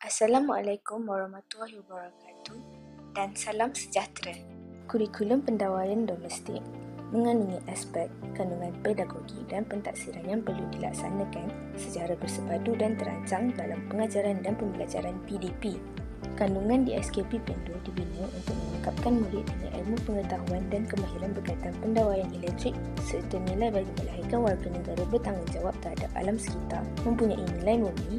Assalamualaikum warahmatullahi wabarakatuh dan salam sejahtera. Kurikulum pendawaian domestik mengandungi aspek kandungan pedagogi dan pentaksiran yang perlu dilaksanakan secara bersepadu dan terancang dalam pengajaran dan pembelajaran PDP. Kandungan di SKP Pendo dibina untuk melengkapkan murid dengan ilmu pengetahuan dan kemahiran berkaitan pendawaian elektrik serta nilai bagi melahirkan warga negara bertanggungjawab terhadap alam sekitar, mempunyai nilai murni,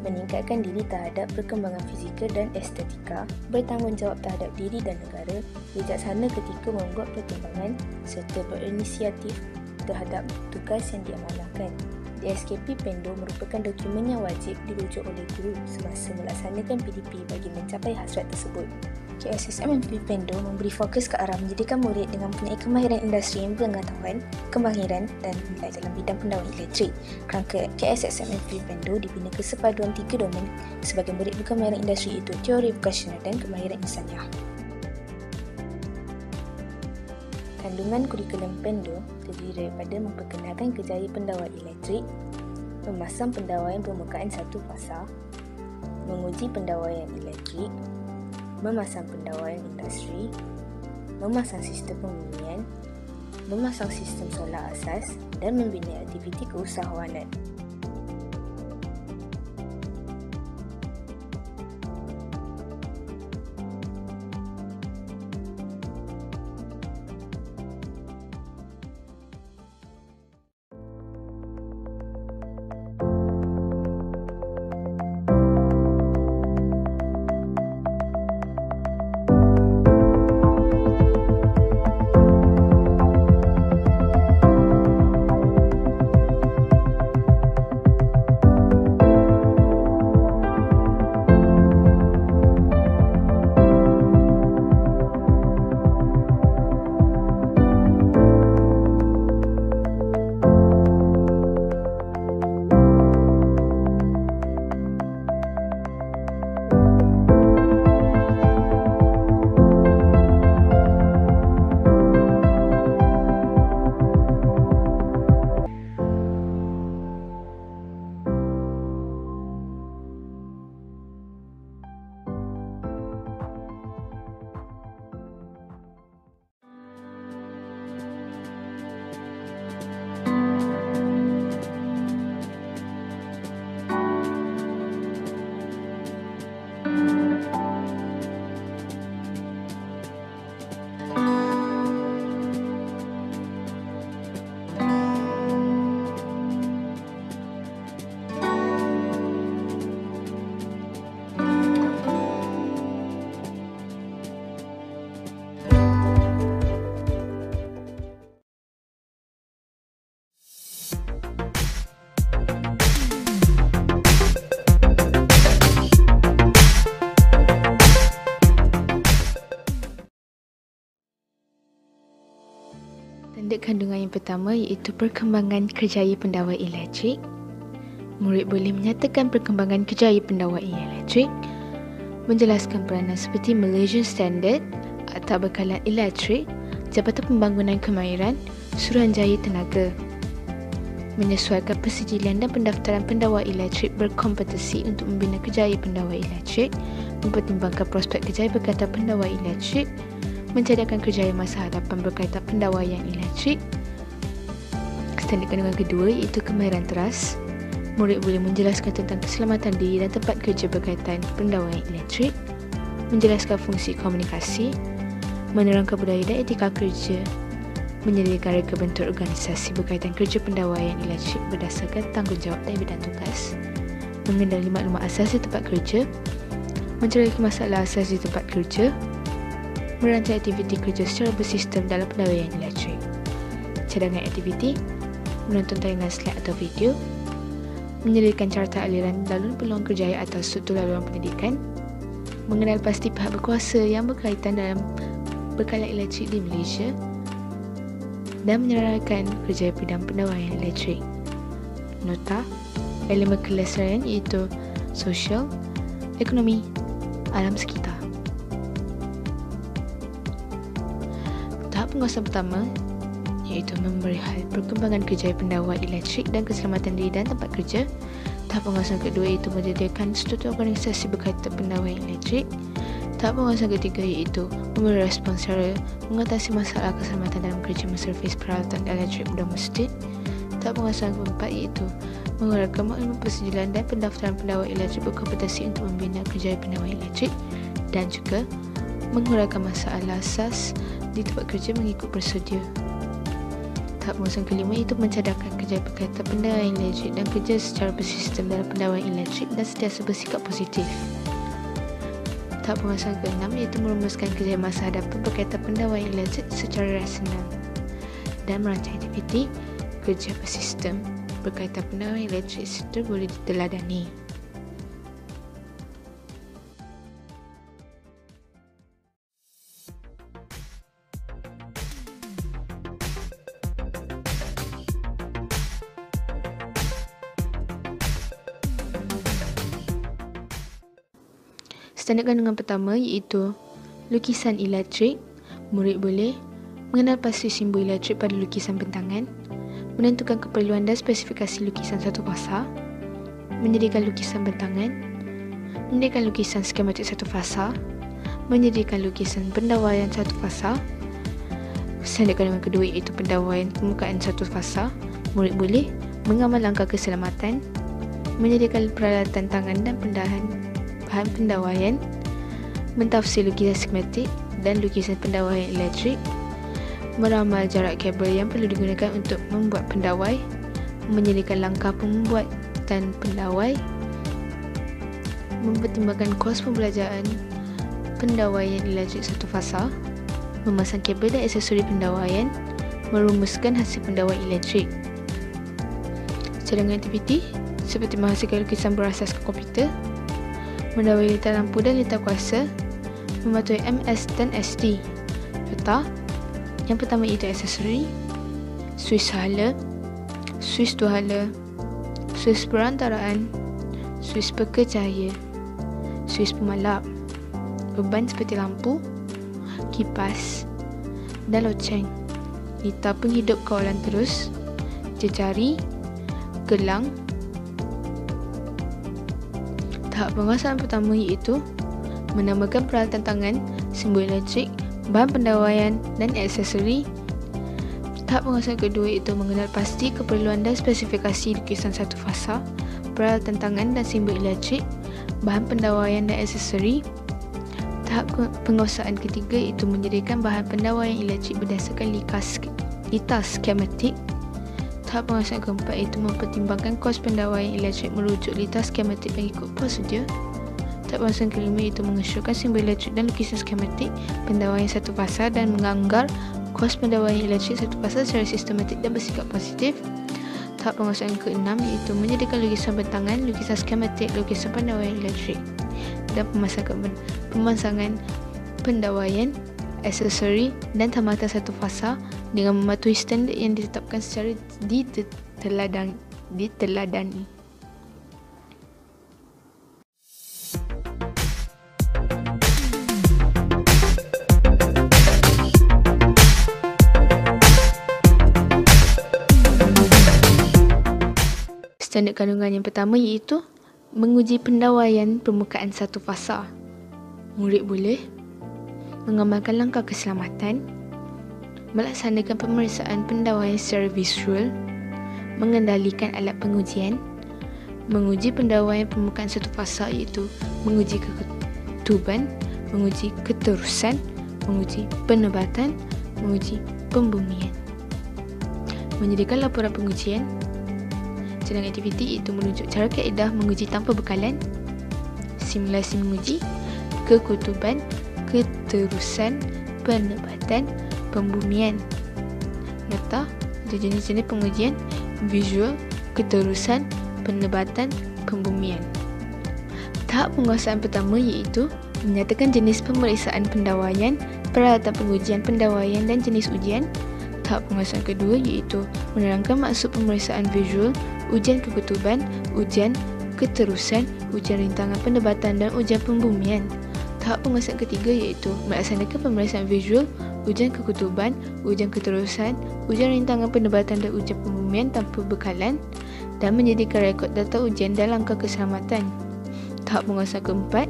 meningkatkan diri terhadap perkembangan fizikal dan estetika, bertanggungjawab terhadap diri dan negara, bijaksana ketika membuat pertimbangan serta berinisiatif terhadap tugas yang diamanahkan. DSKP Pendo merupakan dokumen yang wajib dirujuk oleh guru semasa melaksanakan PDP bagi mencapai hasrat tersebut. KSSM/MP Pendo memberi fokus ke arah menjadikan murid dengan mempunyai kemahiran industri yang pengetahuan, kemahiran dan nilai dalam bidang pendawaian elektrik. Kerangka KSSM/MP Pendo dibina kesepaduan 3 domen sebagai murid berkemahiran industri, iaitu teori vokasional dan kemahiran insaniah. Kandungan kurikulum Pendo terdiri daripada memperkenalkan kejayaan pendawaian elektrik, memasang pendawaian permukaan satu fasa, menguji pendawaian elektrik, memasang pendawaian industri, memasang sistem pembunyian, memasang sistem solar asas dan membina aktiviti keusahawanan. Tanda kandungan yang pertama iaitu perkembangan kerjaya pendawai elektrik. Murid boleh menyatakan perkembangan kerjaya pendawai elektrik, menjelaskan peranan seperti Malaysian Standard, Akta Bekalan Elektrik, Jabatan Pembangunan Kemahiran, Suruhanjaya Tenaga, menyesuaikan persijilian dan pendaftaran pendawai elektrik berkompetisi untuk membina kerjaya pendawai elektrik, mempertimbangkan prospek kerjaya berkaitan pendawai elektrik, mencadangkan kerjaya masa hadapan berkaitan pendawaian elektrik. Standard kandungan kedua iaitu kemahiran teras. Murid boleh menjelaskan tentang keselamatan diri dan tempat kerja berkaitan pendawaian elektrik, menjelaskan fungsi komunikasi, menerangkan budaya dan etika kerja, menyediakan reka bentuk organisasi berkaitan kerja pendawaian elektrik berdasarkan tanggungjawab dan bidang tugas, mengenali maklumat asas di tempat kerja, menceraki masalah asas di tempat kerja, merancang aktiviti kerja secara bersistem dalam pendawaian elektrik. Cadangan aktiviti, menonton tayangan slide atau video, menyediakan carta aliran laluan peluang kerjaya atau struktur laluan pendidikan, mengenal pasti pihak berkuasa yang berkaitan dalam bekalan elektrik di Malaysia, dan menyerahkan kerjaya bidang pendawaian elektrik. Nota, elemen kelestarian iaitu sosial, ekonomi, alam sekitar. Tahap penguasaan pertama iaitu memberi hal perkembangan kerjaya pendawai elektrik dan keselamatan diri dan tempat kerja. Tahap pengawasan kedua iaitu menyediakan struktur organisasi berkaitan pendawaian elektrik. Tahap pengawasan ketiga iaitu memberi respons cara mengatasi masalah keselamatan dalam kerja menservis peralatan elektrik domestik. Tahap pengawasan keempat iaitu mengurangkan maklumat persetujuan dan pendaftaran pendawai elektrik berkompetensi untuk membina kerjaya pendawai elektrik, dan juga mengurangkan masalah asas di tempat kerja mengikut prosedur. Tahap pengawasan kelima iaitu mencadarkan kerja berkaitan pendawaian elektrik dan kerja secara bersistem dalam pendawaian elektrik dan sentiasa bersikap positif. Tahap pengawasan keenam iaitu merumuskan kerja masa hadapan berkaitan pendawaian elektrik secara rasional dan merancang aktiviti kerja bersistem berkaitan pendawaian elektrik serta boleh diteladani. Standard kandungan pertama iaitu lukisan elektrik. Murid boleh mengenal pasti simbol elektrik pada lukisan bentangan, menentukan keperluan dan spesifikasi lukisan satu fasa, menyediakan lukisan bentangan, menyediakan lukisan skematik satu fasa, menyediakan lukisan pendawaian satu fasa. Standard kandungan kedua iaitu pendawaian permukaan satu fasa. Murid boleh mengamal langkah keselamatan, menyediakan peralatan tangan dan bahan pendawaian, mentafsir lukisan skematik dan lukisan pendawaian elektrik, meramal jarak kabel yang perlu digunakan untuk membuat pendawai, menyediakan langkah pembuatan pendawai, mempertimbangkan kos pembelajaran pendawaian elektrik satu fasa, memasang kabel dan aksesori pendawaian, merumuskan hasil pendawaian elektrik. Cadangan aktiviti seperti menghasilkan lukisan berasaskan komputer, mendawai litar lampu dan litar kuasa, mematuhi MS dan SD. Letak yang pertama itu aksesori, suis hala, suis dua hala, suis perantaraan, suis pekerjaya, suis pemalap, beban seperti lampu, kipas dan loceng, litar penghidup kawalan terus, jejari, gelang. Tahap penguasaan pertama iaitu menamakan peralatan tangan, simbol elektrik, bahan pendawaian dan aksesori. Tahap penguasaan kedua iaitu mengenal pasti keperluan dan spesifikasi lukisan satu fasa, peralatan tangan dan simbol elektrik, bahan pendawaian dan aksesori. Tahap penguasaan ketiga iaitu menyediakan bahan pendawaian elektrik berdasarkan litar skematik. Tahap penguasaan keempat iaitu mempertimbangkan kos pendawaian elektrik merujuk litar skematik mengikut prosedur. Tahap penguasaan kelima iaitu mengesyorkan simbol elektrik dan lukisan skematik pendawaian satu fasa dan menganggar kos pendawaian elektrik satu fasa secara sistematik dan bersikap positif. Tahap penguasaan keenam iaitu menyediakan lukisan bentangan, lukisan skematik, lukisan pendawaian elektrik dan pemasangan pendawaian, aksesori dan tamatan satu fasa dengan mematuhi standard yang ditetapkan secara diteladani. Standard kandungan yang pertama iaitu menguji pendawaian permukaan satu fasa. Murid boleh mengamalkan langkah keselamatan, melaksanakan pemeriksaan pendawaian secara visual, mengendalikan alat pengujian, menguji pendawaian permukaan satu fasa iaitu menguji keketuban, menguji keterusan, menguji penebatan, menguji pembumian. Menyediakan laporan pengujian. Cadangan aktiviti iaitu menunjuk cara kaedah menguji tanpa bekalan, simulasi menguji, kekutuban, keterusan, penebatan, pembumian. Letak jenis-jenis pengujian: visual, keterusan, penebatan, pembumian. Tahap penguasaan pertama iaitu menyatakan jenis pemeriksaan pendawaian, peralatan pengujian pendawaian dan jenis ujian. Tahap penguasaan kedua iaitu menerangkan maksud pemeriksaan visual, ujian keketuban, ujian keterusan, ujian rintangan penebatan dan ujian pembumian. Tahap penguasaan ketiga iaitu melaksanakan pemeriksaan visual, ujian keketuban, ujian keterusan, ujian rintangan penebatan dan ujian pembumian tanpa bekalan. dan menyediakan rekod data ujian dan langkah keselamatan. Tahap penguasaan keempat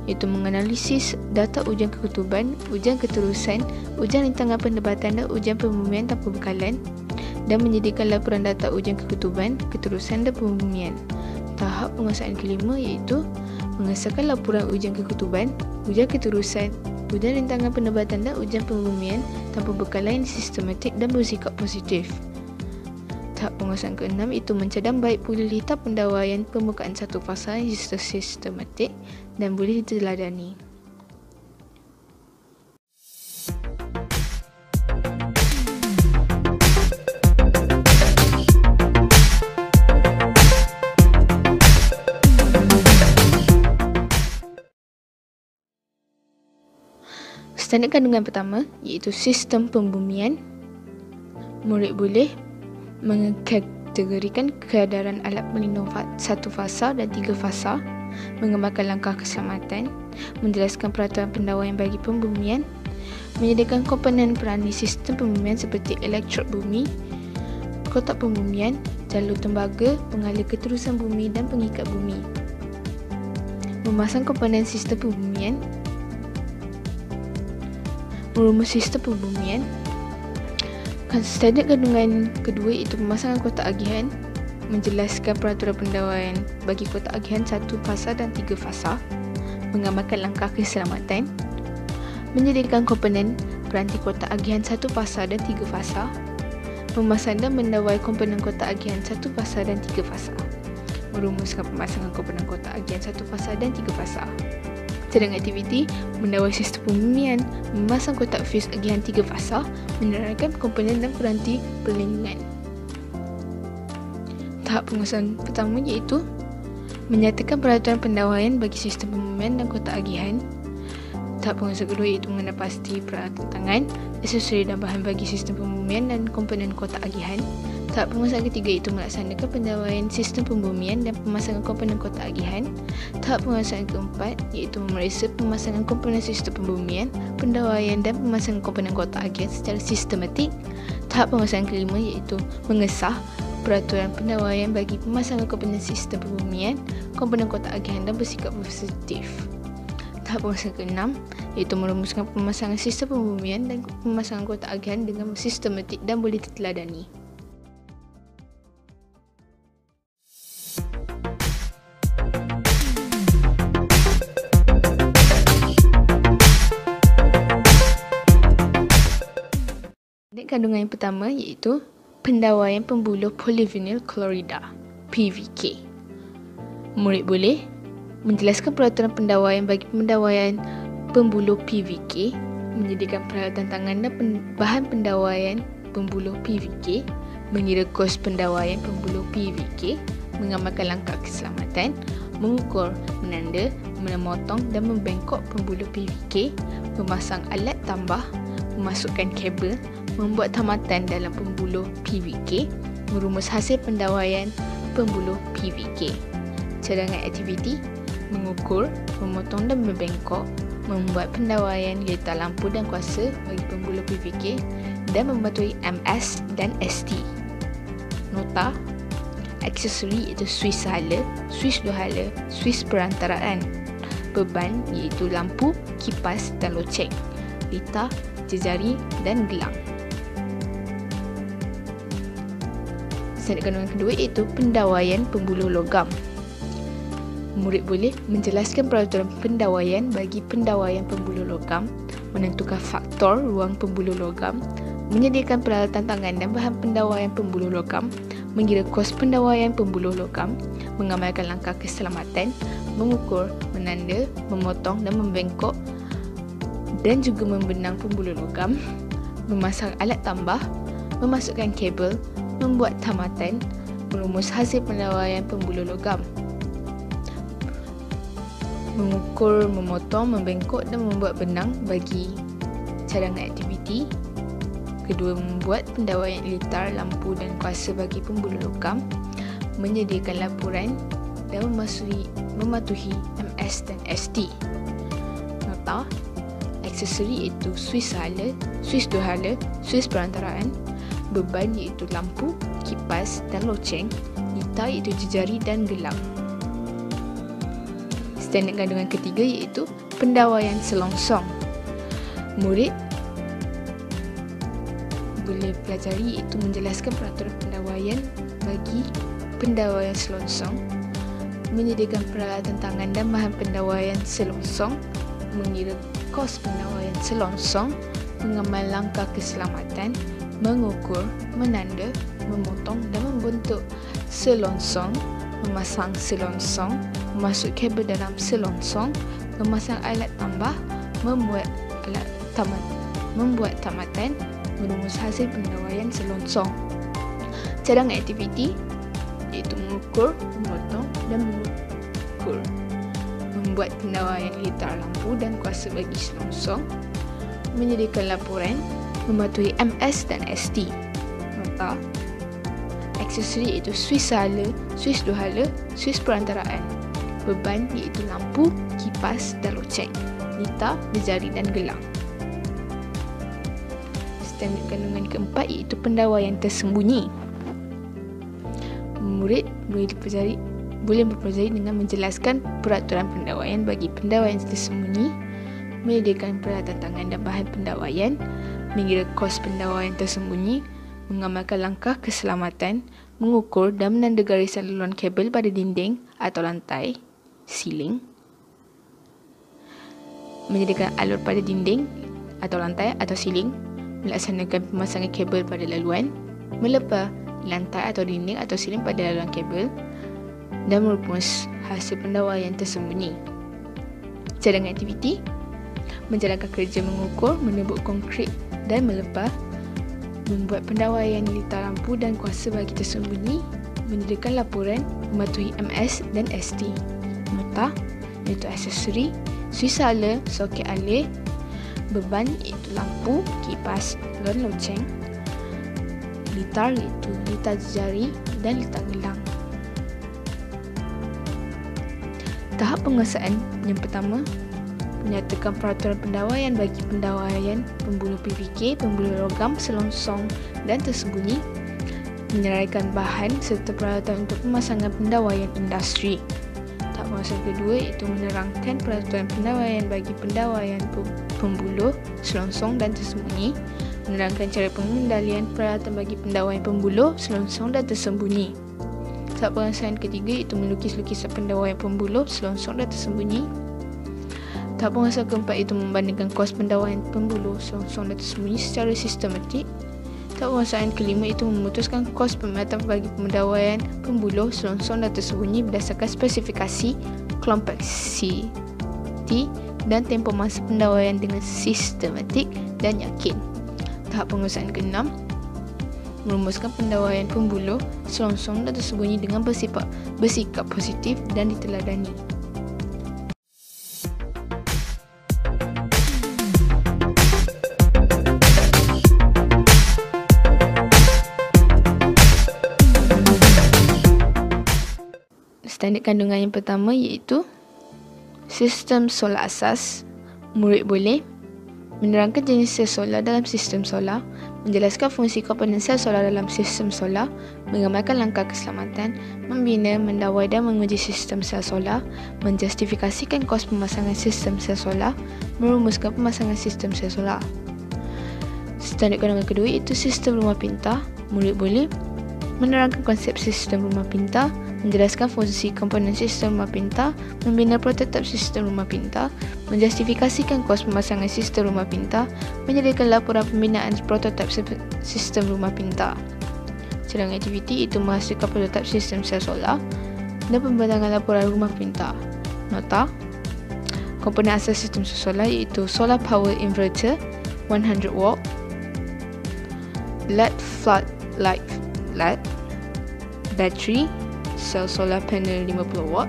iaitu menganalisis data ujian kekutuban, ujian keterusan, ujian rintangan pendebatan dan ujian pembumian tanpa bekalan, dan menyediakan laporan data ujian kekutuban, keterusan dan pembumian. Tahap penguasaan kelima iaitu mengesahkan laporan ujian kekutuban, ujian keterusan, ujian rintangan pendebatan dan ujian pembumian tanpa bekalan sistematik dan bersikap positif. Tahap penguasaan keenam itu mencadang baik pulih tahap pendawaian pembukaan satu fasa yang sistematik dan boleh diteladani. Standard kandungan pertama iaitu sistem pembumian. Murid boleh mengkategorikan keadaran alat pelindung satu fasa dan tiga fasa, mengamalkan langkah keselamatan, menjelaskan peraturan pendawaian bagi pembumian, menyediakan komponen peranih sistem pembumian seperti elektrod bumi, kotak pembumian, jalur tembaga, pengalir keterusan bumi dan pengikat bumi. Memasang komponen sistem pembumian, merumus sistem pembumian. Standard kandungan kedua itu pemasangan kotak agihan, menjelaskan peraturan pendawaian bagi kotak agihan satu fasa dan tiga fasa, mengamalkan langkah keselamatan, menyediakan komponen peranti kotak agihan satu fasa dan tiga fasa, memasang dan mendawai komponen kotak agihan satu fasa dan tiga fasa, merumuskan pemasangan komponen kotak agihan satu fasa dan tiga fasa. Cadangan aktiviti, mendawai sistem pembumian, memasang kotak fuse agihan tiga fasa, menerangkan komponen dan peranti perlindungan. Tahap penguasaan pertama iaitu menyatakan peraturan pendawaian bagi sistem pembumian dan kotak agihan. Tahap penguasaan kedua iaitu mengenal pasti peralatan tangan, aksesori dan bahan bagi sistem pembumian dan komponen kotak agihan. Tahap penguasaan ketiga iaitu melaksanakan pendawaian sistem pembumian dan pemasangan komponen kotak agihan. Tahap penguasaan keempat iaitu memeriksa pemasangan komponen sistem pembumian, pendawaian dan pemasangan komponen kotak agihan secara sistematik. Tahap penguasaan kelima iaitu mengesah peraturan pendawaian bagi pemasangan komponen sistem pembumian, komponen kotak agihan dan bersikap positif. Tahap penguasaan keenam iaitu merumuskan pemasangan sistem pembumian dan pemasangan kotak agihan dengan sistematik dan boleh diteladani. Kandungan yang pertama iaitu pendawaian pembuluh polyvinyl klorida (PVK). Murid boleh menjelaskan peraturan pendawaian bagi pendawaian pembuluh PVK, menyediakan peralatan tangan dan bahan pendawaian pembuluh PVK, mengira kos pendawaian pembuluh PVK, mengamalkan langkah keselamatan, mengukur, menanda, memotong dan membengkok pembuluh PVK, memasang alat tambah, memasukkan kabel, membuat tamatan dalam pembuluh PVK, merumus hasil pendawaian pembuluh PVK. Cadangan aktiviti, mengukur, memotong dan membengkok, membuat pendawaian litar lampu dan kuasa bagi pembuluh PVK dan mematuhi MS dan ST. Nota, aksesori iaitu suis sehala, suis dua hala, suis perantaraan. Beban iaitu lampu, kipas dan loceng. Litar, jejari dan gelang. Standard kandungan kedua iaitu pendawaian pembuluh logam. Murid boleh menjelaskan peraturan pendawaian bagi pendawaian pembuluh logam, menentukan faktor ruang pembuluh logam, menyediakan peralatan tangan dan bahan pendawaian pembuluh logam, mengira kos pendawaian pembuluh logam, mengamalkan langkah keselamatan, mengukur, menanda, memotong dan membengkok dan juga membenang pembuluh logam, memasang alat tambah, memasukkan kabel, membuat tamatan, merumus hasil pendawaian pembuluh logam, mengukur, memotong, membengkok dan membuat benang bagi cadangan aktiviti. Kedua, membuat pendawaian litar, lampu dan kuasa bagi pembuluh logam, menyediakan laporan dan mematuhi MS dan ST. Nota, aksesori iaitu suis sehala, suis dua hala, suis perantaraan. Beban iaitu lampu, kipas dan loceng. pintar iaitu jejari dan gelang. Standard kandungan ketiga iaitu pendawaian selongsong. Murid boleh pelajari iaitu menjelaskan peraturan pendawaian bagi pendawaian selongsong, menyediakan peralatan tangan dan bahan pendawaian selongsong, mengira kos pendawaian selongsong, mengamal langkah keselamatan, mengukur, menanda, memotong dan membentuk selongsong, memasang selongsong, memasuk kabel dalam selongsong, memasang alat tambah, membuat tamatan, merumus hasil pendawaian selongsong. Cadangan aktiviti iaitu mengukur, memotong dan mengukur, membuat pendawaian litar lampu dan kuasa bagi selongsong, menyediakan laporan, mematuhi MS dan ST. Nota: aksesori iaitu suis hala, suis duhala, suis perantaraan. Beban iaitu lampu, kipas dan loceng. Litar, jejari dan gelang. Standard kandungan keempat iaitu pendawaian tersembunyi. Murid boleh mempelajari dengan menjelaskan peraturan pendawaian bagi pendawaian tersembunyi, menyediakan peralatan tangan dan bahan pendawaian, mengira kos pendawaian tersembunyi, mengamalkan langkah keselamatan, mengukur dan menanda garisan laluan kabel pada dinding atau lantai, siling, menyediakan alur pada dinding atau lantai atau siling, melaksanakan pemasangan kabel pada laluan, melepas lantai atau dinding atau siling pada laluan kabel dan merumus hasil pendawaian tersembunyi. Cadangan aktiviti: menjalankan kerja mengukur, menebuk konkrit dan melepas, membuat pendawaian litar lampu dan kuasa bagi tersembunyi, menyediakan laporan, mematuhi MS dan ST. Nota iaitu aksesori, suis hala, soket alih, beban iaitu lampu, kipas dan loceng, litar iaitu litar jejari dan litar gelang. Tahap penguasaan yang pertama, menyatakan peraturan pendawaian bagi pendawaian pembuluh PVK, pembuluh logam, selongsong dan tersembunyi, menyeraikan bahan serta peralatan untuk pemasangan pendawaian industri. Tahap penguasaan kedua iaitu menerangkan peraturan pendawaian bagi pendawaian pembuluh, selongsong dan tersembunyi, menerangkan cara pengendalian peralatan bagi pendawaian pembuluh, selongsong dan tersembunyi. Tahap penguasaan ketiga iaitu melukis lukisan pendawaian pembuluh, selongsong dan tersembunyi. Tahap penguasaan keempat iaitu membandingkan kos pendawaian pembuluh, selongsong dan tersembunyi secara sistematik. Tahap penguasaan kelima iaitu memutuskan kos pemetaan bagi pendawaian pembuluh, selongsong dan tersembunyi berdasarkan spesifikasi, kompleksiti dan tempoh masa pendawaian dengan sistematik dan yakin. Tahap penguasaan keenam, merumuskan pendawaian pembuluh, selongsong dan tersembunyi dengan bersikap positif dan diteladani. Standard kandungan yang pertama iaitu sistem solar asas. Murid boleh menerangkan jenis sel solar dalam sistem solar, menjelaskan fungsi komponen sel solar dalam sistem solar, mengamalkan langkah keselamatan, membina, mendawai dan menguji sistem sel solar, menjustifikasikan kos pemasangan sistem sel solar, merumuskan pemasangan sistem sel solar. Standard kandungan kedua iaitu sistem rumah pintar. Murid boleh menerangkan konsep sistem rumah pintar, menjelaskan fungsi komponen sistem rumah pintar, membina prototip sistem rumah pintar, menjustifikasikan kos pemasangan sistem rumah pintar, menyediakan laporan pembinaan prototip sistem rumah pintar. Cadangan aktiviti itu menghasilkan prototip sistem sel solar dan pembentangan laporan rumah pintar. Nota: komponen asas sistem sel solar iaitu solar power inverter 100 watt, LED floodlight LED, bateri, sel solar panel 50 watt,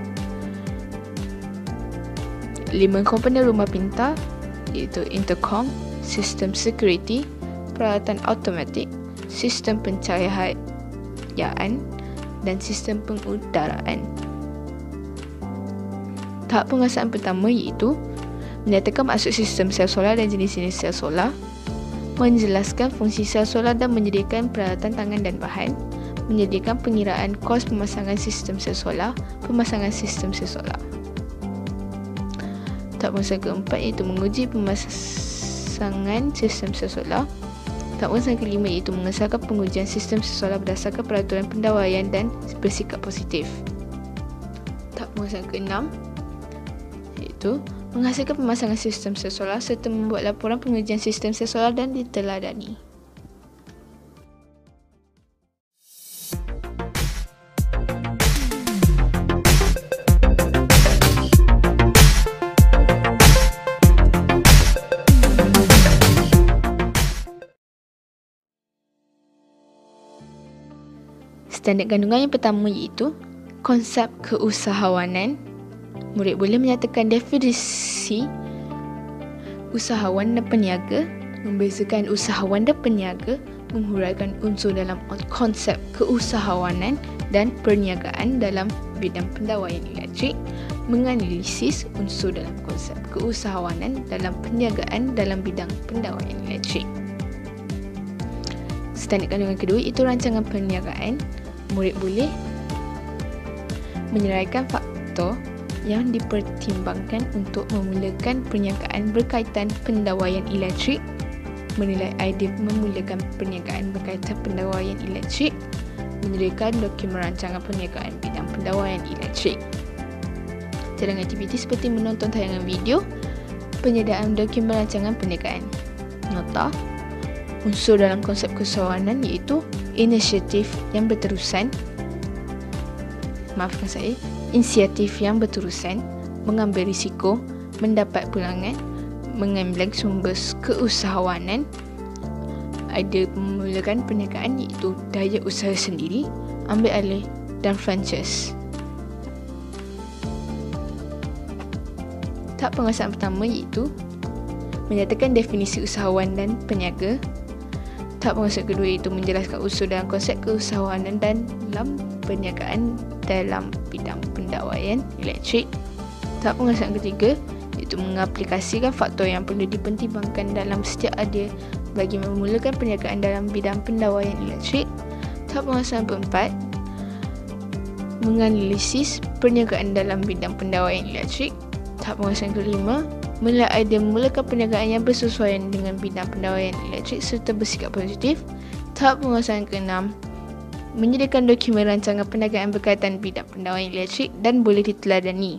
5 komponen rumah pintar iaitu intercom, sistem security, peralatan automatik, sistem pencahayaan dan sistem pengudaraan. Tahap penguasaan pertama iaitu menyatakan maksud sistem sel solar dan jenis-jenis sel solar, menjelaskan fungsi sel solar dan menyediakan peralatan tangan dan bahan, menyediakan pengiraan kos pemasangan sistem sel solar. Tahap pengurusan keempat iaitu menguji pemasangan sistem sel solar. Tahap pengurusan kelima iaitu mengesahkan pengujian sistem sel solar berdasarkan peraturan pendawaian dan bersikap positif. Tahap pengurusan keenam iaitu menghasilkan pemasangan sistem sel solar serta membuat laporan pengujian sistem sel solar dan diteladani. Standard kandungan yang pertama iaitu konsep keusahawanan. Murid boleh menyatakan definisi usahawan dan peniaga, membezakan usahawan dan peniaga, menghuraikan unsur dalam konsep keusahawanan dan perniagaan dalam bidang pendawaian elektrik, menganalisis unsur dalam konsep keusahawanan dalam perniagaan dalam bidang pendawaian elektrik. Standard kandungan kedua iaitu rancangan perniagaan. Murid boleh menyeraikan faktor yang dipertimbangkan untuk memulakan perniagaan berkaitan pendawaian elektrik, menilai idea memulakan perniagaan berkaitan pendawaian elektrik, menyediakan dokumen rancangan perniagaan bidang pendawaian elektrik. Cadangan aktiviti seperti menonton tayangan video, penyediaan dokumen rancangan perniagaan. Nota: unsur dalam konsep keusahawanan iaitu inisiatif yang berterusan, inisiatif yang berterusan, mengambil risiko, mendapat pulangan, mengambil sumber keusahawanan, idea memulakan perniagaan iaitu daya usaha sendiri, ambil alih dan franchise. Tahap penguasaan pertama iaitu menyatakan definisi usahawan dan peniaga. Tahap penguasaan kedua iaitu menjelaskan unsur dalam konsep keusahawanan dan dalam perniagaan dalam bidang pendawaian elektrik. Tahap penguasaan ketiga iaitu mengaplikasikan faktor yang perlu dipertimbangkan dalam setiap idea bagi memulakan perniagaan dalam bidang pendawaian elektrik. Tahap penguasaan keempat, menganalisis perniagaan dalam bidang pendawaian elektrik. Tahap penguasaan kelima, menilai idea memulakan perniagaan yang bersesuaian dengan bidang pendawaian elektrik serta bersikap positif. Tahap penguasaan keenam, menyediakan dokumen rancangan perniagaan berkaitan bidang pendawaian elektrik dan boleh diteladani.